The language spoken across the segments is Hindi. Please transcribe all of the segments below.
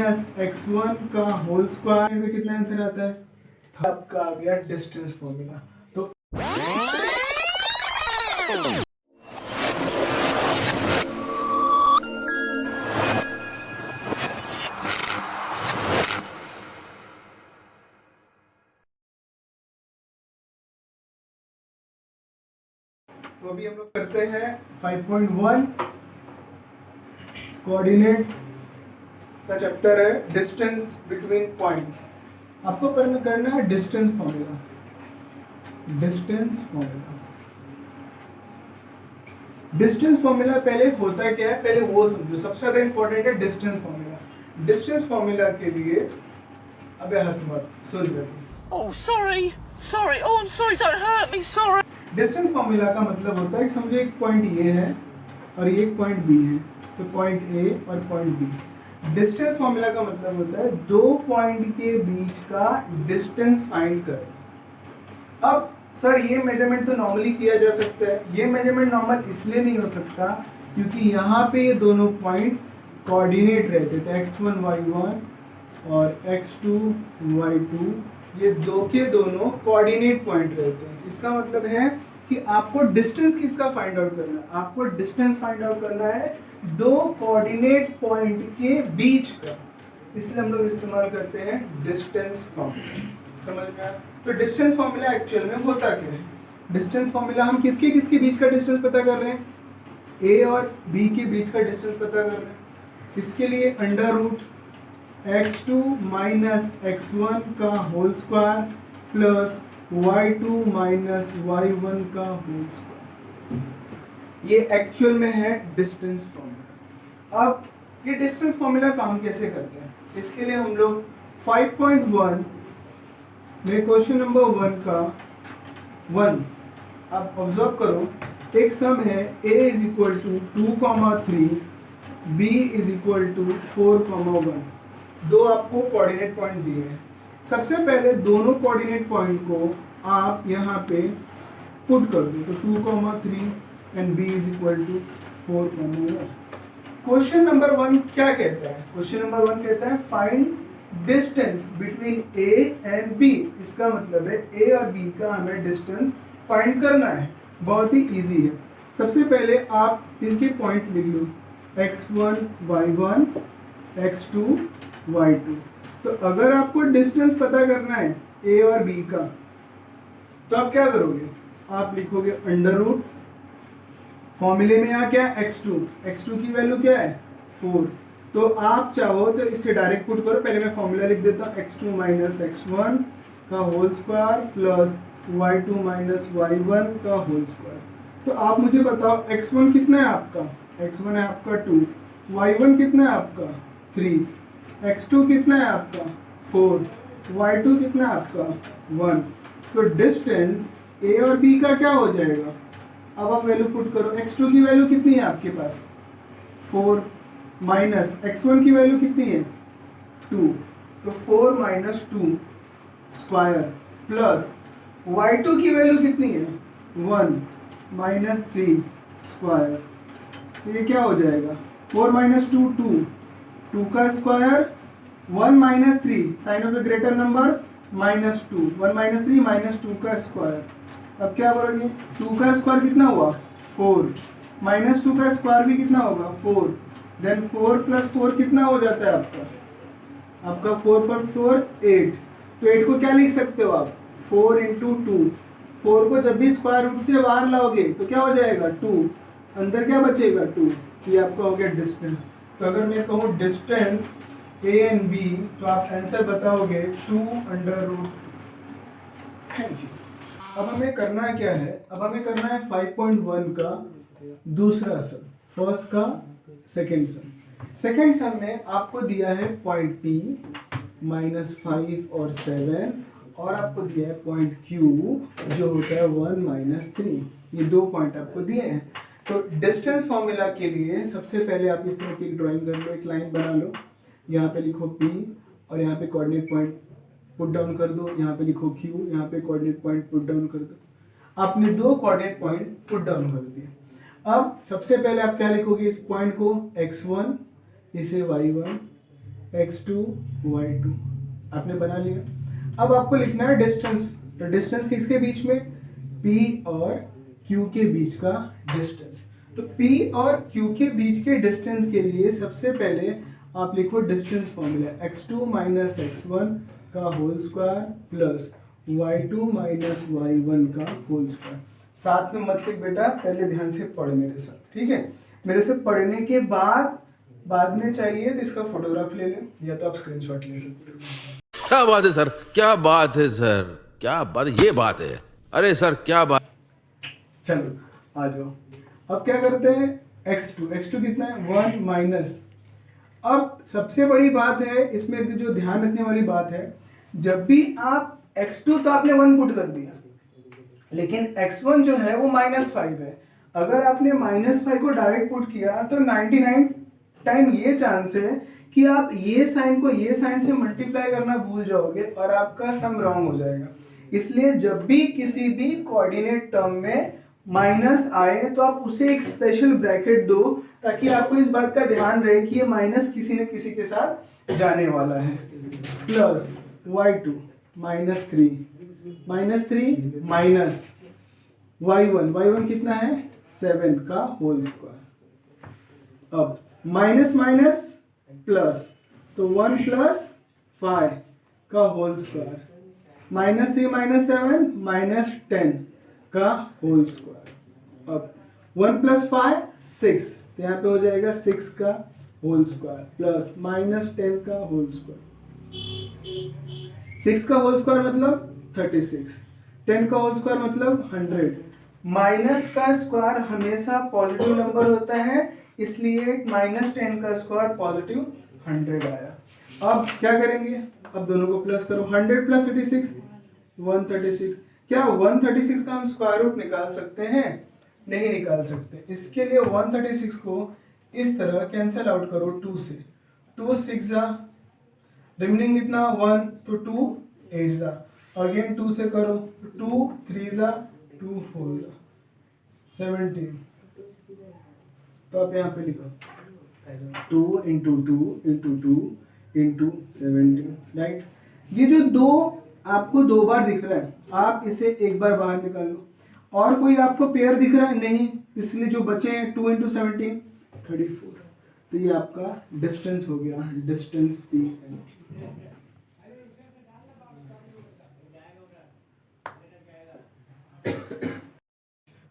माइनस x1 का होल स्क्वायर में कितना आंसर आता है? आपका आ गया डिस्टेंस फॉर्मूला। तो अभी हम लोग करते हैं 5.1 कोऑर्डिनेट का चैप्टर है, डिस्टेंस बिटवीन पॉइंट। आपको करना है डिस्टेंस फॉर्मूला। डिस्टेंस फॉर्मूला पहले होता क्या है, पहले वो समझो। सबसे ज्यादा इंपॉर्टेंट है डिस्टेंस फॉर्मूला। डिस्टेंस फॉर्मूला के लिए अबे हंस मत, सुन ले। Oh, sorry. Oh, I'm sorry. Don't hurt me. Sorry. Distance formula का मतलब होता है कि समझो एक पॉइंट ए है और ये एक पॉइंट बी है, तो पॉइंट ए और पॉइंट बी। डिस्टेंस फॉर्मूला का मतलब होता है दो पॉइंट के बीच का डिस्टेंस फाइंड कर। अब सर ये मेजरमेंट तो नॉर्मली किया जा सकता है। ये मेजरमेंट नॉर्मल इसलिए नहीं हो सकता क्योंकि यहाँ पे ये दोनों पॉइंट कोऑर्डिनेट रहते थे, x1 y1 और x2 y2। ये दो के दोनों कोऑर्डिनेट पॉइंट रहते हैं। इसका मतलब है कि आपको डिस्टेंस किसका फाइंड आउट करना है? आपको डिस्टेंस फाइंड आउट करना है दो कोऑर्डिनेट पॉइंट के बीच का। इसलिए हम लोग इस्तेमाल करते हैं डिस्टेंस फॉर्मूला। समझ में आया? तो डिस्टेंस फॉर्मूला एक्चुअल में होता क्या है? डिस्टेंस फॉर्मूला हम किसके बीच का डिस्टेंस पता कर रहे हैं? ए और बी के बीच का डिस्टेंस पता कर रहे हैं। इसके लिए under root x2 minus x1 का whole square plus y2 minus y1 का होल स्क्वायर। ये एक्चुअल में है डिस्टेंस फॉर्मूला। अब ये डिस्टेंस फॉर्मूला काम कैसे करते हैं? इसके लिए हम लोग 5.1 में क्वेश्चन नंबर 1 का 1 आप ऑब्जर्व करो। एक सम है a is equal to 2,3, b is equal to 4,1। दो आपको कोऑर्डिनेट पॉइंट दिए हैं। सबसे पहले दोनों कोऑर्डिनेट पॉइंट को आप यहाँ पे पुट कर दो, तो 2,3 and b is equal to 4,1। Question number 1 क्या कहता है? क्वेश्चन नंबर 1 कहता है find distance between a and b। इसका मतलब है a और b का हमें डिस्टेंस फाइंड करना है। बहुत ही इजी है। सबसे पहले आप इसके पॉइंट लिख लो, x1 y1 x2 y2। तो अगर आपको डिस्टेंस पता करना है a और b का, तो आप क्या करोगे? आप लिखोगे अंडर रूट, फॉर्मूले में यहाँ क्या है x2 की वैल्यू क्या है 4। तो आप चाहो तो इससे डायरेक्ट पुट करो। पहले मैं फॉर्मूला लिख देता हूँ, x2 माइनस x1 का whole square plus y2 minus y1 का होल स्क्वायर। तो आप मुझे बताओ x1 कितना है आपका? x1 है आपका 2, y1 कितना है आपका 3, x2 कितना है आपका 4, y2 कितना है आपका 1। तो डिस्टेंस a और b का क्या हो जाएगा? अब आप वैल्यू पुट करो। x2 की वैल्यू कितनी है आपके पास? 4 माइनस x1 की वैल्यू कितनी है 2, तो 4 माइनस 2 स्क्वायर प्लस y2 की वैल्यू कितनी है 1 माइनस 3 स्क्वायर। तो ये क्या हो जाएगा? 4 माइनस 2 2 का square 1 minus 3 sign of the greater number minus 2, 1 minus 3 minus 2 का स्क्वायर। अब क्या करोगे? 2 का स्क्वायर कितना हुआ 4, माइनस 2 का स्क्वायर भी कितना होगा 4, देन 4 प्लस 4 कितना हो जाता है आपका 4 4 4 8। तो 8 को क्या लिख सकते हो आप? 4 इंटू 2। 4 को जब भी स्क्वायर रूट से बाहर लाओगे तो क्या हो जाएगा 2, अंदर क्या बचेगा 2। ये आपका हो गया डिस्टेंस। तो अगर मैं कहूँ डिस्टेंस a एंड b, तो आप आंसर बताओगे 2 अंडर रूट। Thank you. अब हमें करना क्या है? अब हमें करना है 5.1 का दूसरा सम, फर्स्ट का सेकेंड सम। सेकेंड सम में आपको दिया है पॉइंट P -5 और 7, और आपको दिया है पॉइंट Q जो होता है 1 -3। ये दो पॉइंट आपको दिए हैं। तो डिस्टेंस फॉर्मूला के लिए सबसे पहले आप इस तरह की ड्राइंग कर लो, एक लाइन बना लो। यहाँ पे लिखो P और यहाँ पे कोऑर्डिनेट पॉइंट पुट डाउन कर दो। यहाँ पे लिखो Q, यहाँ पे कोऑर्डिनेट पॉइंट पुट डाउन कर दो। आपने दो कोऑर्डिनेट पॉइंट पुट डाउन कर दिए। अब सबसे पहले आप क्या लिखोगे? इस पॉइंट को x1, इसे y1, x2 y2 आपने बना लिया। अब आपको लिखना है डिस्टेंस। तो डिस्टेंस किसके बीच में? P और Q के बीच का डिस्टेंस। तो P और Q के बीच के डिस्टेंस के लिए सबसे पहले आप लिखो distance formula x2 minus x1 का whole square plus y2 minus y1 का होल स्क्वायर। साथ में मत लिख बेटा, पहले ध्यान से पढ़ मेरे साथ, ठीक है? मेरे से पढ़ने के बाद में चाहिए तो इसका फोटोग्राफ ले लें या तो आप स्क्रीनशॉट ले सकते हो। क्या बात है सर, क्या बात है सर, क्या बात, ये बात है, अरे सर क्या बात। चलो आ जाओ। अब क्या करते हैं? x2 कितना है? 1 माइनस। अब सबसे बड़ी बात है इसमें जो ध्यान रखने वाली बात है, जब भी आप x2 तो आपने 1 पुट कर दिया, लेकिन x1 जो है वो -5 है। अगर आपने -5 को डायरेक्ट पुट किया तो 99 टाइम ये चांस है कि आप ये साइन को ये साइन से मल्टीप्लाई करना भूल जाओगे और आपका सम रॉन्ग हो जाएगा। इसलिए जब भी किसी भी कोऑर्डिनेट टर्म में माइनस आए तो आप उसे एक स्पेशल ब्रैकेट दो, ताकि आपको इस बात का ध्यान रहे कि ये माइनस किसी न किसी के साथ जाने वाला है। प्लस y2 -3 माइनस y1 कितना है? 7 का होल स्क्वायर। अब माइनस माइनस प्लस, तो 1 प्लस 5 का होल स्क्वायर, -3 -7 -10 का होल स्क्वायर। अब 1 प्लस 5 6, तो यहाँ पे हो जाएगा 6 का होल स्क्वायर प्लस -10 का होल स्क्वायर। 6 का होल स्क्वायर मतलब 36, 10 का होल स्क्वायर मतलब 100। माइनस का स्क्वायर हमेशा पॉजिटिव नंबर होता है, इसलिए -10 का स्क्वायर पॉजिटिव 100 आया। अब क्या करेंगे? अब दोनों को प्लस करो। 100 प्लस 36 136। क्या 136 का हम स्क्वायर रूट निकाल सकते हैं? नहीं निकाल सकते। इसके लिए 136 को इस तरह कैंसिल आउट करो 2 से। 2 6 जा, रिमेनिंग कितना? 1, तो 2 8 जा, अगेन 2 से करो, 2 3 जा, 2 4 जा, 17। तो आप यहाँ पे लिखो 2 × 2 × 2 × 17, राइट? ये जो दो आपको 2 बार दिख रहा है, आप इसे एक बार बाहर निकाल लो। और कोई आपको पेयर दिख रहा है? नहीं, इसलिए जो बचे हैं 2 × 17 34। तो ये आपका डिस्टेंस हो गया, डिस्टेंस P and Q।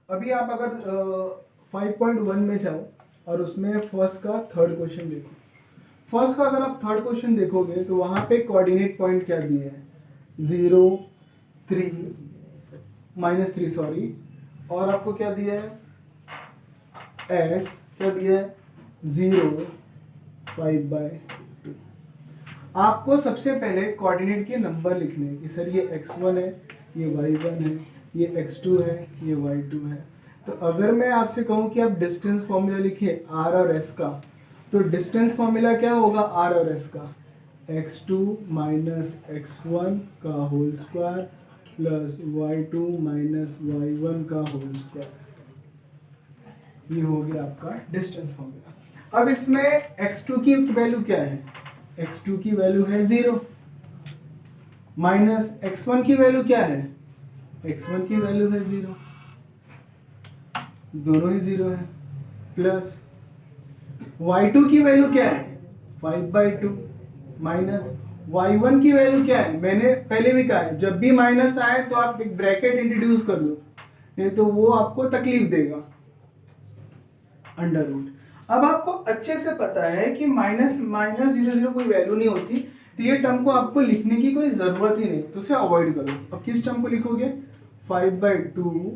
अभी आप अगर 5.1 में जाओ और उसमें फर्स्ट का थर्ड क्वेश्चन देखो। फर्स्ट का अगर आप थर्ड क्वेश्चन देखोगे तो वहां पे कोऑर्डिनेट पॉइंट क्या दिए हैं? 0 3 -3 सॉरी, और आपको क्या दिया है? S क्या दिया है? 0 5/2। आपको सबसे पहले कोऑर्डिनेट के नंबर लिखने हैं कि सर ये x1 है, ये y1 है, ये x2 है, ये y2 है। तो अगर मैं आपसे कहूं कि आप डिस्टेंस फॉर्मूला लिखिए r और s का, तो डिस्टेंस फॉर्मूला क्या होगा r और s का? x2 माइनस x1 का whole square plus y2 minus y1 का होल स्क्वायर। ये हो गया आपका डिस्टेंस फॉर्मूला। अब इसमें x2 की वैल्यू क्या है? x2 की वैल्यू है 0, माइनस x1 की वैल्यू क्या है? x1 की वैल्यू है 0, दोनों ही 0 है, प्लस y2 की वैल्यू क्या है? 5/2, माइनस y1 की वैल्यू क्या है? मैंने पहले भी कहा है, जब भी माइनस आए तो आप एक ब्रैकेट इंट्रोड्यूस कर लो, नहीं तो वो आपको तकलीफ देगा, अंडर रूट। अब आपको अच्छे से पता है कि -0 कोई वैल्यू नहीं होती, तो ये टर्म को आपको लिखने की कोई जरूरत ही नहीं, तो उसे अवॉइड करो। अब किस टर्म को लिखोगे? 5/2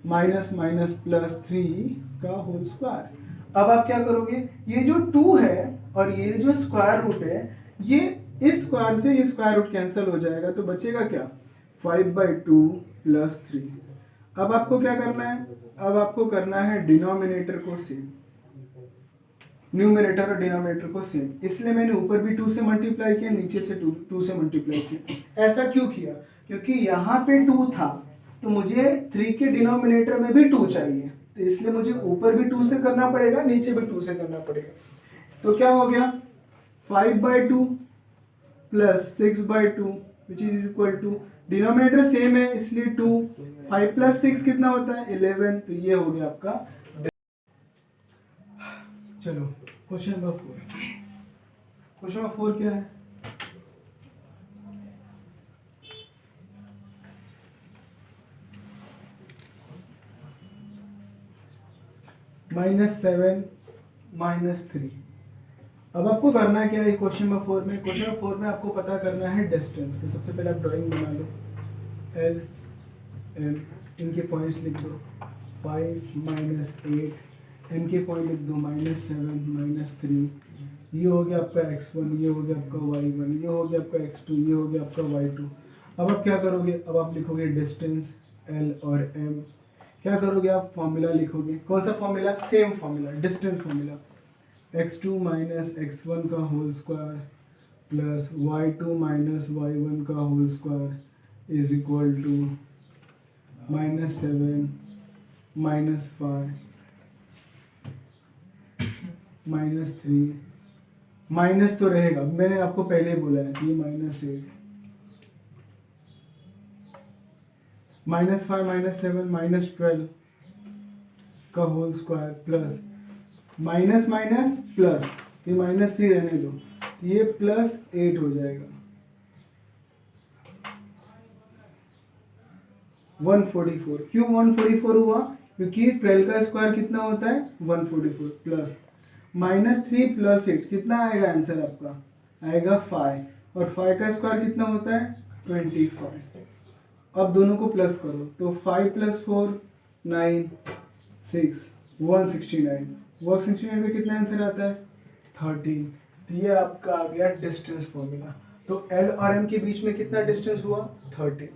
माइनस प्लस 3 का होल स्क्वायर। अब आप क्या करोगे? ये जो 2 है और ये जो स्क्वायर रूट है, ये इस स्क्वायर से ये स्क्वायर रूट कैंसिल हो जाएगा, तो बचेगा क्या? 5/2 प्लस 3। अब आपको क्या करना है? अब आपको करना है डिनोमिनेटर को सेम, न्यूमरेटर और डिनोमिनेटर को सेम। इसलिए मैंने ऊपर भी 2 से मल्टीप्लाई किया, नीचे से 2 से मल्टीप्लाई किया। ऐसा क्यों किया? क्योंकि यहाँ पे 2 था, तो मुझे 3 के डिनोमिनेटर में भी 2 चाहिए, तो इसलिए मुझे ऊपर भी 2 से करना पड़ेगा, नीचे भी 2 से करना पड़ेगा। तो क्या हो गया? 5/2 plus 6/2 which is equal to, denominator same है इसलिए 2, 5 प्लस 6 कितना होता है 11, तो ये हो गया आपका। चलो क्वेश्चन नंबर 4। क्वेश्चन नंबर 4 क्या है? -7 -3। अब आपको करना क्या है क्वेश्चन नंबर 4 में? क्वेश्चन नंबर 4 में आपको पता करना है डिस्टेंस। तो सबसे पहले आप ड्राइंग बना लो, एल एम, इनके पॉइंट्स लिख दो, 5 -8, एम के पॉइंट लिख दो, -7 -3। ये हो गया आपका x1, ये हो गया आपका y1, ये हो गया आपका x2, ये हो गया आपका y2। अब आप क्या करोगे? अब आप लिखोगे डिस्टेंस l और m। क्या करोगे आप? फॉर्मूला लिखोगे। कौन सा formula? Same formula, distance formula. x2 minus x1 का whole square plus y2 minus y1 का whole square is equal to -7 -5 -3। Minus तो रहेगा, मैंने आपको पहले ही बोला है कि -8 -5 -7 -12 का whole square plus minus minus plus, ये -3 रहने दो, तो ये +8 हो जाएगा। 144। क्यों 144 हुआ? क्योंकि 12 का स्क्वायर कितना होता है? 144 प्लस -3 + 8 कितना आएगा? आंसर आपका आएगा 5, और 5 का स्क्वायर कितना होता है? 25। अब दोनों को प्लस करो, तो 5 + 4 9 6 169। 169 में कितना आंसर आता है? 13। तो ये आपका आ गया डिस्टेंस फॉर्मूला। तो एल और एम के बीच में कितना डिस्टेंस हुआ? 13।